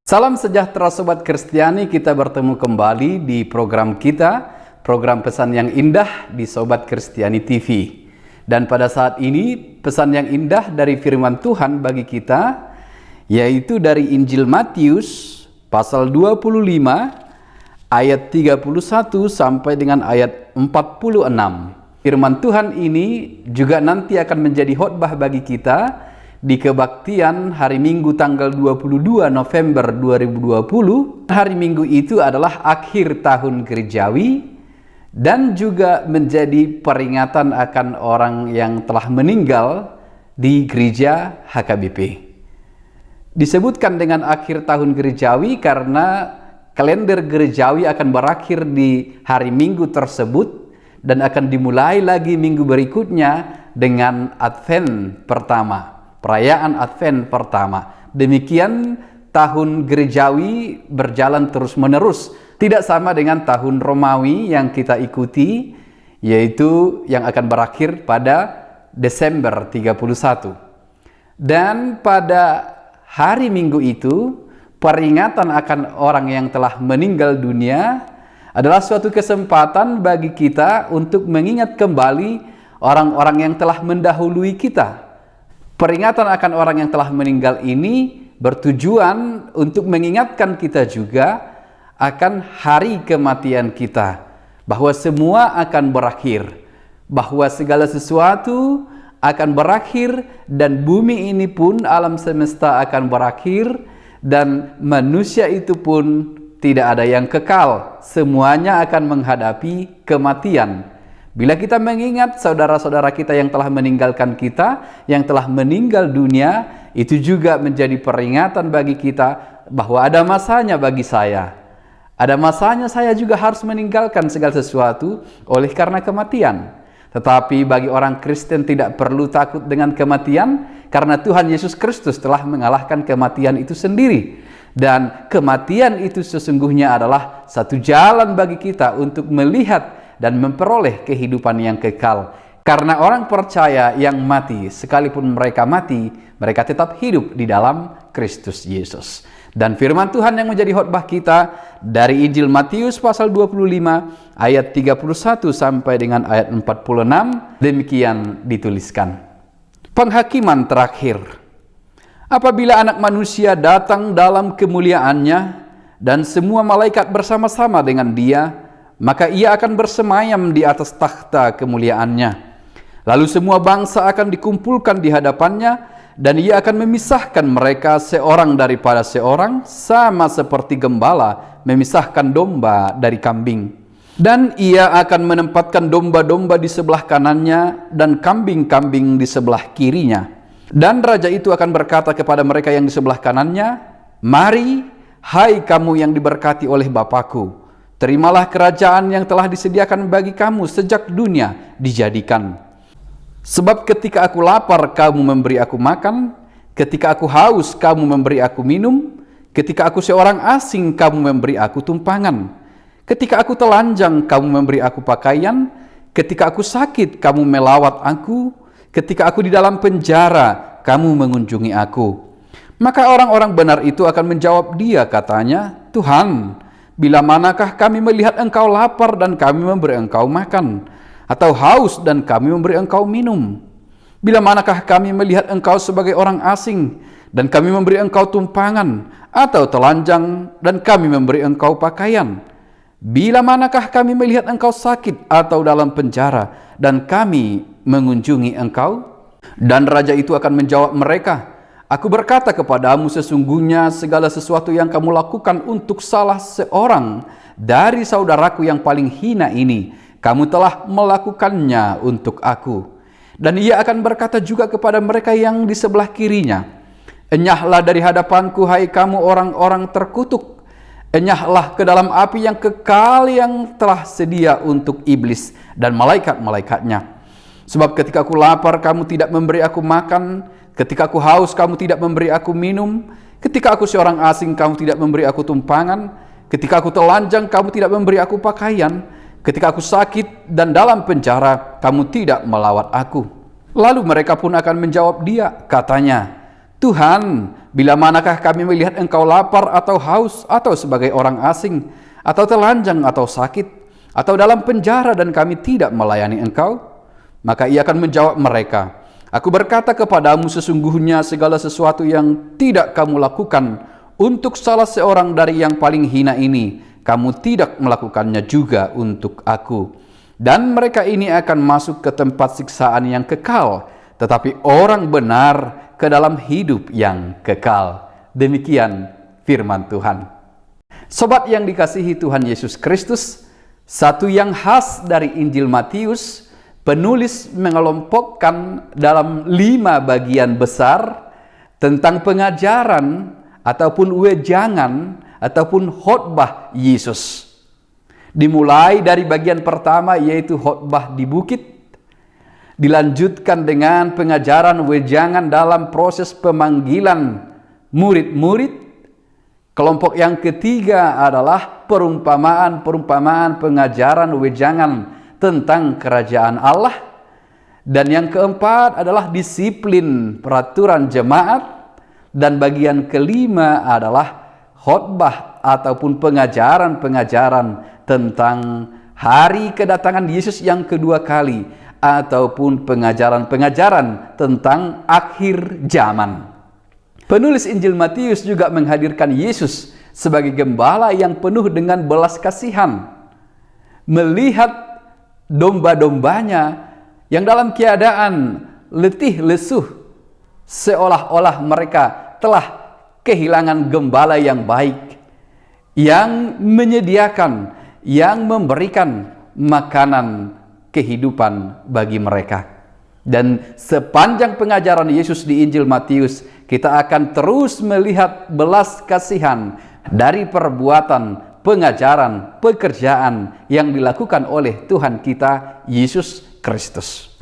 Salam sejahtera Sobat Kristiani, kita bertemu kembali di program kita, program Pesan yang Indah di Sobat Kristiani TV. Dan pada saat ini pesan yang indah dari firman Tuhan bagi kita, yaitu dari Injil Matius pasal 25 ayat 31 sampai dengan ayat 46. Firman Tuhan ini juga nanti akan menjadi khotbah bagi kita di kebaktian hari Minggu tanggal 22 November 2020. Hari Minggu itu adalah akhir tahun gerejawi dan juga menjadi peringatan akan orang yang telah meninggal di gereja HKBP. Disebutkan dengan akhir tahun gerejawi karena kalender gerejawi akan berakhir di hari Minggu tersebut dan akan dimulai lagi minggu berikutnya dengan Advent pertama. Perayaan Advent pertama. Demikian tahun gerejawi berjalan terus-menerus. Tidak sama dengan tahun Romawi yang kita ikuti, yaitu yang akan berakhir pada Desember 31. Dan pada hari Minggu itu, peringatan akan orang yang telah meninggal dunia adalah suatu kesempatan bagi kita untuk mengingat kembali orang-orang yang telah mendahului kita. Peringatan akan orang yang telah meninggal ini bertujuan untuk mengingatkan kita juga akan hari kematian kita, bahwa semua akan berakhir, bahwa segala sesuatu akan berakhir dan bumi ini pun, alam semesta akan berakhir dan manusia itu pun tidak ada yang kekal, semuanya akan menghadapi kematian. Bila kita mengingat saudara-saudara kita yang telah meninggalkan kita, yang telah meninggal dunia, itu juga menjadi peringatan bagi kita bahwa ada masanya bagi saya. Ada masanya saya juga harus meninggalkan segala sesuatu oleh karena kematian. Tetapi bagi orang Kristen tidak perlu takut dengan kematian, karena Tuhan Yesus Kristus telah mengalahkan kematian itu sendiri. Dan kematian itu sesungguhnya adalah satu jalan bagi kita untuk melihat dan memperoleh kehidupan yang kekal. Karena orang percaya yang mati, sekalipun mereka mati, mereka tetap hidup di dalam Kristus Yesus. Dan firman Tuhan yang menjadi khotbah kita dari Injil Matius pasal 25 ayat 31 sampai dengan ayat 46, demikian dituliskan. Penghakiman terakhir. Apabila Anak Manusia datang dalam kemuliaannya dan semua malaikat bersama-sama dengan Dia, maka Ia akan bersemayam di atas takhta kemuliaannya. Lalu semua bangsa akan dikumpulkan di hadapannya, dan Ia akan memisahkan mereka seorang daripada seorang, sama seperti gembala memisahkan domba dari kambing. Dan Ia akan menempatkan domba-domba di sebelah kanannya dan kambing-kambing di sebelah kirinya. Dan Raja itu akan berkata kepada mereka yang di sebelah kanannya, "Mari, hai kamu yang diberkati oleh Bapa-Ku, terimalah kerajaan yang telah disediakan bagi kamu sejak dunia dijadikan. Sebab ketika aku lapar, kamu memberi aku makan. Ketika aku haus, kamu memberi aku minum. Ketika aku seorang asing, kamu memberi aku tumpangan. Ketika aku telanjang, kamu memberi aku pakaian. Ketika aku sakit, kamu melawat aku. Ketika aku di dalam penjara, kamu mengunjungi aku." Maka orang-orang benar itu akan menjawab Dia, katanya, "Tuhan, bila manakah kami melihat Engkau lapar dan kami memberi Engkau makan, atau haus dan kami memberi Engkau minum? Bila manakah kami melihat Engkau sebagai orang asing dan kami memberi Engkau tumpangan, atau telanjang dan kami memberi Engkau pakaian? Bila manakah kami melihat Engkau sakit atau dalam penjara dan kami mengunjungi Engkau?" Dan Raja itu akan menjawab mereka, "Aku berkata kepadamu, sesungguhnya segala sesuatu yang kamu lakukan untuk salah seorang dari saudaraku yang paling hina ini, kamu telah melakukannya untuk aku." Dan Ia akan berkata juga kepada mereka yang di sebelah kirinya, "Enyahlah dari hadapanku, hai kamu orang-orang terkutuk. Enyahlah ke dalam api yang kekal yang telah sedia untuk iblis dan malaikat-malaikatnya. Sebab ketika aku lapar, kamu tidak memberi aku makan. Ketika aku haus, kamu tidak memberi aku minum. Ketika aku seorang asing, kamu tidak memberi aku tumpangan. Ketika aku telanjang, kamu tidak memberi aku pakaian. Ketika aku sakit dan dalam penjara, kamu tidak melawat aku." Lalu mereka pun akan menjawab Dia, katanya, "Tuhan, Bila manakah kami melihat engkau lapar atau haus, atau sebagai orang asing, atau telanjang atau sakit, atau dalam penjara dan kami tidak melayani engkau? Maka ia akan menjawab mereka, aku berkata kepadamu, sesungguhnya segala sesuatu yang tidak kamu lakukan untuk salah seorang dari yang paling hina ini, kamu tidak melakukannya juga untuk aku. Dan mereka ini akan masuk ke tempat siksaan yang kekal, tetapi orang benar ke dalam hidup yang kekal. Demikian firman Tuhan. Sobat yang dikasihi Tuhan Yesus Kristus, satu yang khas dari Injil Matius, penulis mengelompokkan dalam 5 bagian besar tentang pengajaran ataupun wejangan ataupun khotbah Yesus. Dimulai dari bagian pertama, yaitu khotbah di bukit, dilanjutkan dengan pengajaran wejangan dalam proses pemanggilan murid-murid. Kelompok yang ketiga adalah perumpamaan pengajaran wejangan tentang kerajaan Allah. Dan yang keempat adalah disiplin peraturan jemaat. Dan bagian kelima adalah khotbah ataupun pengajaran-pengajaran tentang hari kedatangan Yesus yang kedua kali, ataupun pengajaran-pengajaran tentang akhir zaman. Penulis Injil Matius juga menghadirkan Yesus sebagai gembala yang penuh dengan belas kasihan, melihat domba-dombanya yang dalam keadaan letih lesuh, seolah-olah mereka telah kehilangan gembala yang baik, yang menyediakan, yang memberikan makanan kehidupan bagi mereka. Dan sepanjang pengajaran Yesus di Injil Matius, kita akan terus melihat belas kasihan dari perbuatan, pengajaran, pekerjaan yang dilakukan oleh Tuhan kita Yesus Kristus.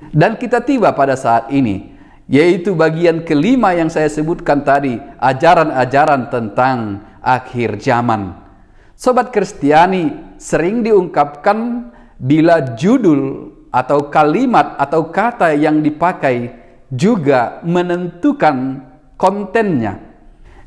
Dan kita tiba pada saat ini, yaitu bagian kelima yang saya sebutkan tadi, ajaran-ajaran tentang akhir zaman. Sobat Kristiani, sering diungkapkan bila judul atau kalimat atau kata yang dipakai juga menentukan kontennya.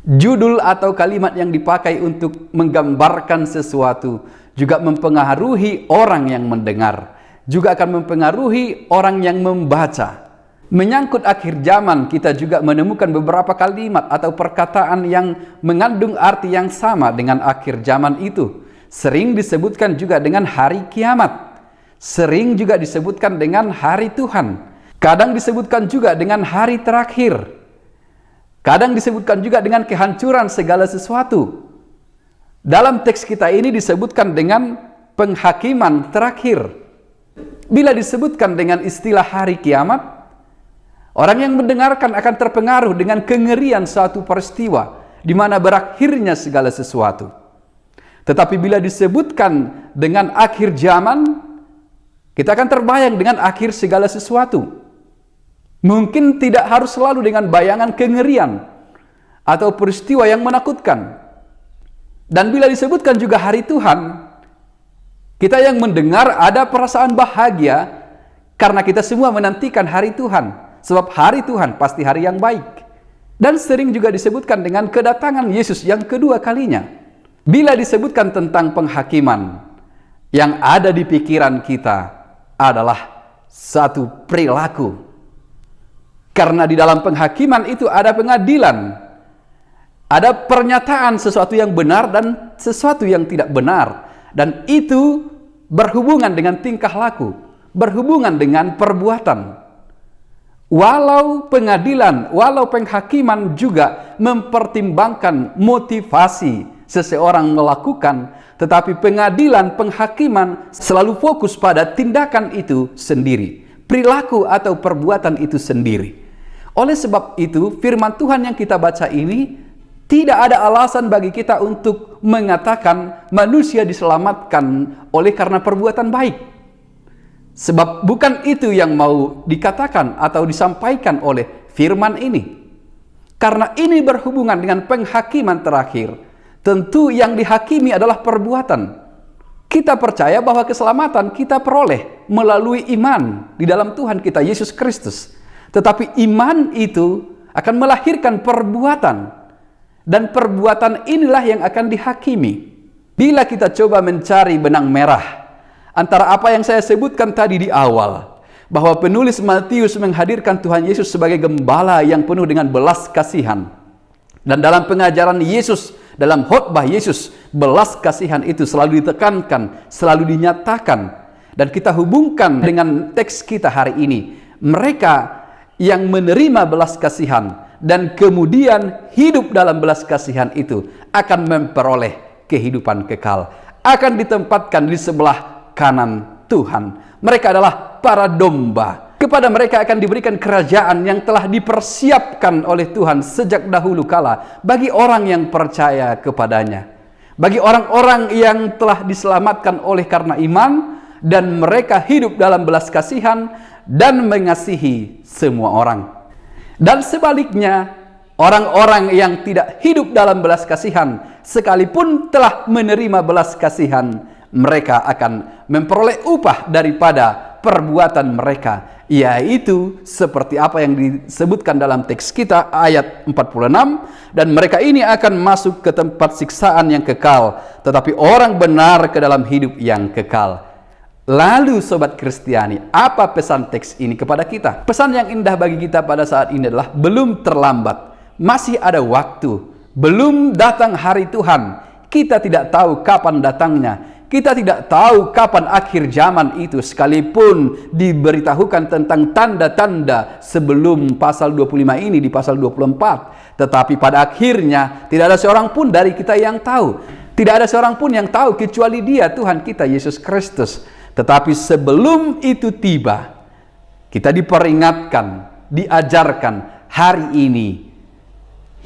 Judul atau kalimat yang dipakai untuk menggambarkan sesuatu juga mempengaruhi orang yang mendengar, juga akan mempengaruhi orang yang membaca. Menyangkut akhir zaman, kita juga menemukan beberapa kalimat atau perkataan yang mengandung arti yang sama dengan akhir zaman itu. Sering disebutkan juga dengan hari kiamat. Sering juga disebutkan dengan hari Tuhan. Kadang disebutkan juga dengan hari terakhir. Kadang disebutkan juga dengan kehancuran segala sesuatu. Dalam teks kita ini disebutkan dengan penghakiman terakhir. Bila disebutkan dengan istilah hari kiamat, orang yang mendengarkan akan terpengaruh dengan kengerian suatu peristiwa di mana berakhirnya segala sesuatu. Tetapi bila disebutkan dengan akhir zaman, kita akan terbayang dengan akhir segala sesuatu. Mungkin tidak harus selalu dengan bayangan kengerian atau peristiwa yang menakutkan. Dan bila disebutkan juga hari Tuhan, kita yang mendengar ada perasaan bahagia karena kita semua menantikan hari Tuhan. Sebab hari Tuhan pasti hari yang baik. Dan sering juga disebutkan dengan kedatangan Yesus yang kedua kalinya. Bila disebutkan tentang penghakiman, yang ada di pikiran kita adalah satu perilaku. Karena di dalam penghakiman itu ada pengadilan. Ada pernyataan sesuatu yang benar dan sesuatu yang tidak benar. Dan itu berhubungan dengan tingkah laku, berhubungan dengan perbuatan. Walau pengadilan, walau penghakiman juga mempertimbangkan motivasi seseorang melakukan, tetapi pengadilan, penghakiman selalu fokus pada tindakan itu sendiri, perilaku atau perbuatan itu sendiri. Oleh sebab itu, firman Tuhan yang kita baca ini tidak ada alasan bagi kita untuk mengatakan manusia diselamatkan oleh karena perbuatan baik. Sebab bukan itu yang mau dikatakan atau disampaikan oleh firman ini. Karena ini berhubungan dengan penghakiman terakhir. Tentu yang dihakimi adalah perbuatan. Kita percaya bahwa keselamatan kita peroleh melalui iman di dalam Tuhan kita Yesus Kristus. Tetapi iman itu akan melahirkan perbuatan. Dan perbuatan inilah yang akan dihakimi. Bila kita coba mencari benang merah antara apa yang saya sebutkan tadi di awal, bahwa penulis Matius menghadirkan Tuhan Yesus sebagai gembala yang penuh dengan belas kasihan. Dan dalam pengajaran Yesus, dalam khotbah Yesus, belas kasihan itu selalu ditekankan, selalu dinyatakan. Dan kita hubungkan dengan teks kita hari ini. Mereka yang menerima belas kasihan dan kemudian hidup dalam belas kasihan itu akan memperoleh kehidupan kekal, akan ditempatkan di sebelah kanan Tuhan. Mereka adalah para domba. Kepada mereka akan diberikan kerajaan yang telah dipersiapkan oleh Tuhan sejak dahulu kala bagi orang yang percaya kepadanya, bagi orang-orang yang telah diselamatkan oleh karena iman, dan mereka hidup dalam belas kasihan dan mengasihi semua orang. Dan sebaliknya, orang-orang yang tidak hidup dalam belas kasihan, sekalipun telah menerima belas kasihan, mereka akan memperoleh upah daripada perbuatan mereka, yaitu seperti apa yang disebutkan dalam teks kita ayat 46, dan mereka ini akan masuk ke tempat siksaan yang kekal, tetapi orang benar ke dalam hidup yang kekal. Lalu Sobat Kristiani, apa pesan teks ini kepada kita? Pesan yang indah bagi kita pada saat ini adalah belum terlambat, masih ada waktu, belum datang hari Tuhan. Kita tidak tahu kapan datangnya, kita tidak tahu kapan akhir zaman itu, sekalipun diberitahukan tentang tanda-tanda sebelum pasal 25 ini di pasal 24. Tetapi pada akhirnya tidak ada seorang pun dari kita yang tahu. Tidak ada seorang pun yang tahu kecuali Dia, Tuhan kita Yesus Kristus. Tetapi sebelum itu tiba, kita diperingatkan, diajarkan, hari ini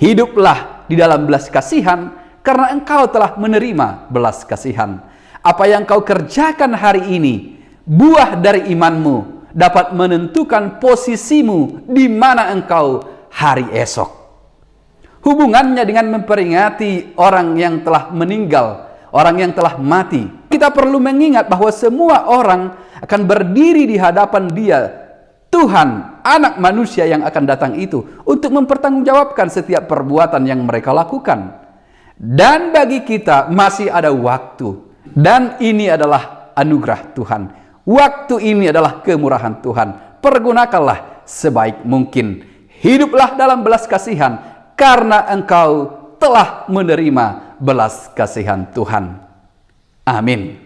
hiduplah di dalam belas kasihan karena engkau telah menerima belas kasihan. Apa yang kau kerjakan hari ini, buah dari imanmu, dapat menentukan posisimu di mana engkau hari esok. Hubungannya dengan memperingati orang yang telah meninggal, orang yang telah mati. Kita perlu mengingat bahwa semua orang akan berdiri di hadapan Dia, Tuhan, Anak Manusia yang akan datang itu, untuk mempertanggungjawabkan setiap perbuatan yang mereka lakukan. Dan bagi kita masih ada waktu. Dan ini adalah anugerah Tuhan. Waktu ini adalah kemurahan Tuhan. Pergunakanlah sebaik mungkin. Hiduplah dalam belas kasihan karena engkau telah menerima belas kasihan Tuhan. Amin.